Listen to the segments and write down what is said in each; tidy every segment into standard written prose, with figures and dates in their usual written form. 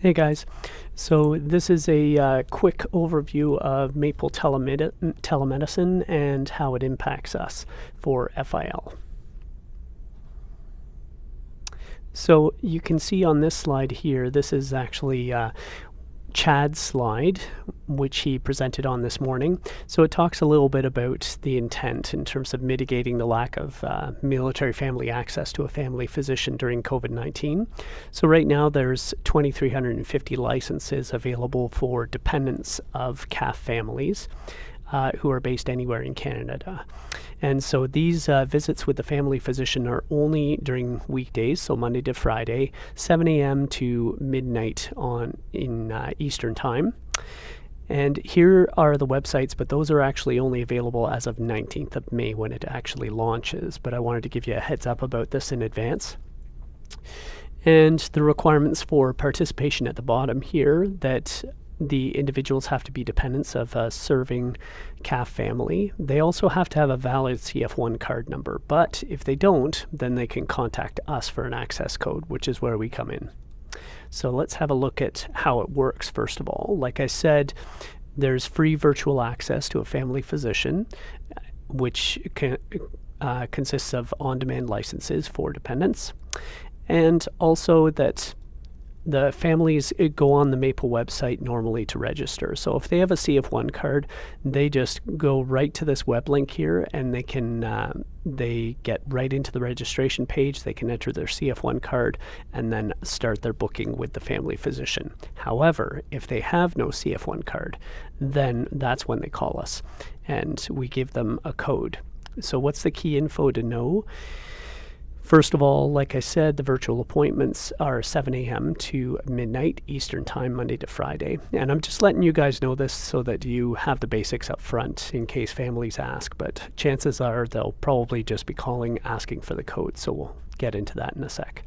Hey guys, so this is a quick overview of Maple telemedicine and how it impacts us for FIL. So you can see on this slide here, this is actually Chad's slide, which he presented on this morning. So it talks a little bit about the intent in terms of mitigating the lack of military family access to a family physician during COVID-19. So right now there's 2,350 licenses available for dependents of CAF families who are based anywhere in Canada. And so these visits with the family physician are only during weekdays, so Monday to Friday, 7 a.m. to midnight in Eastern Time. And here are the websites, but those are actually only available as of 19th of May when it actually launches. But I wanted to give you a heads up about this in advance. And the requirements for participation at the bottom here, that the individuals have to be dependents of a serving CAF family. They also have to have a valid CF1 card number, but if they don't, then they can contact us for an access code, which is where we come in. So let's have a look at how it works first of all. Like I said, there's free virtual access to a family physician, which consists of on-demand licenses for dependents, and also that the families go on the Maple website normally to register. So if they have a CF1 card, they just go right to this web link here and they get right into the registration page. They can enter their CF1 card and then start their booking with the family physician. However, if they have no CF1 card, then that's when they call us and we give them a code. So what's the key info to know? First of all, like I said, the virtual appointments are 7 a.m. to midnight Eastern Time, Monday to Friday. And I'm just letting you guys know this so that you have the basics up front in case families ask. But chances are they'll probably just be calling asking for the code. So we'll get into that in a sec.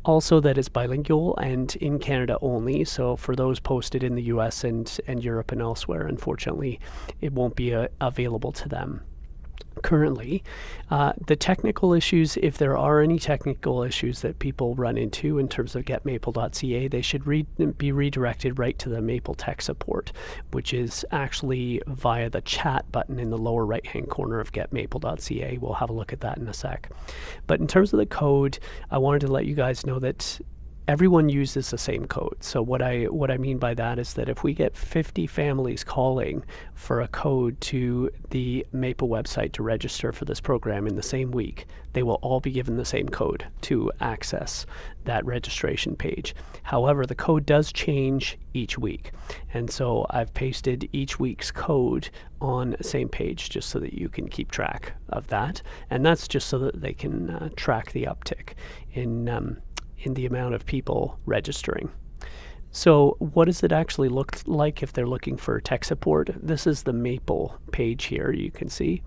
Also, that it's bilingual and in Canada only. So for those posted in the US and Europe and elsewhere, unfortunately, it won't be available to them currently. The technical issues, if there are any technical issues that people run into in terms of getmaple.ca, they should be redirected right to the Maple tech support, which is actually via the chat button in the lower right hand corner of getmaple.ca. We'll have a look at that in a sec. But in terms of the code, I wanted to let you guys know that everyone uses the same code. So what I mean by that is that if we get 50 families calling for a code to the Maple website to register for this program in the same week, they will all be given the same code to access that registration page. However, the code does change each week. And so I've pasted each week's code on the same page just so that you can keep track of that. And that's just so that they can track the uptick in the amount of people registering. So what does it actually look like if they're looking for tech support? This is the Maple page here, you can see.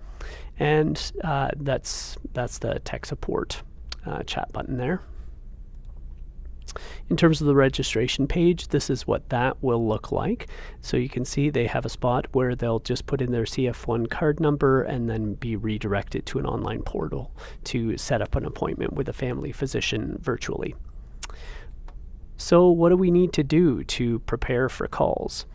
And that's the tech support chat button there. In terms of the registration page, this is what that will look like. So you can see they have a spot where they'll just put in their CF1 card number and then be redirected to an online portal to set up an appointment with a family physician virtually. So what do we need to do to prepare for calls?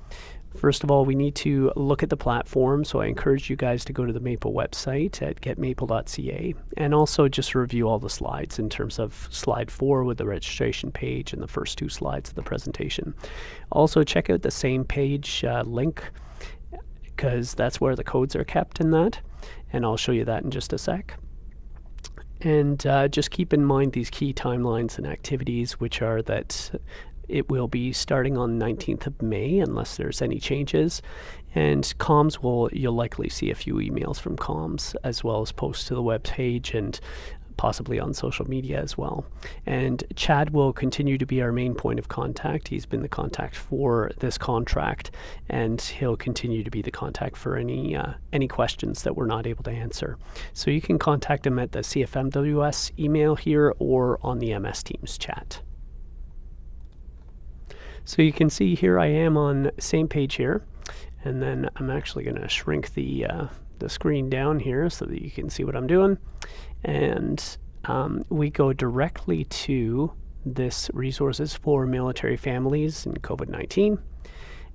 First of all, we need to look at the platform, so I encourage you guys to go to the Maple website at getmaple.ca and also just review all the slides in terms of slide 4 with the registration page and the first 2 slides of the presentation. Also check out the same page link because that's where the codes are kept in that, and I'll show you that in just a sec. And just keep in mind these key timelines and activities, which are that it will be starting on 19th of May unless there's any changes. And comms you'll likely see a few emails from comms as well as posts to the web page and possibly on social media as well. And Chad will continue to be our main point of contact. He's been the contact for this contract, and he'll continue to be the contact for any questions that we're not able to answer. So you can contact him at the CFMWS email here or on the MS Teams chat. So you can see here I am on the same page here, and then I'm actually going to shrink the screen down here so that you can see what I'm doing. And we go directly to this resource is for military families in COVID-19.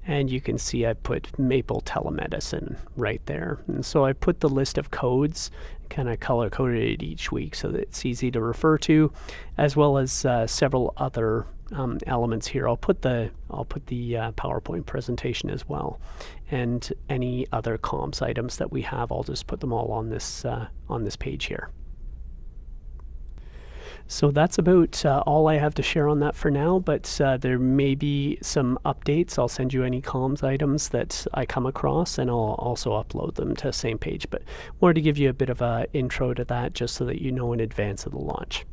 And you can see I put Maple Telemedicine right there. And so I put the list of codes, kind of color coded it each week so that it's easy to refer to, as well as several other elements here. I'll put the PowerPoint presentation as well, and any other comms items that we have. I'll just put them all on this page here. So that's about all I have to share on that for now, but there may be some updates. I'll send you any comms items that I come across, and I'll also upload them to the same page. But wanted to give you a bit of an intro to that just so that you know in advance of the launch.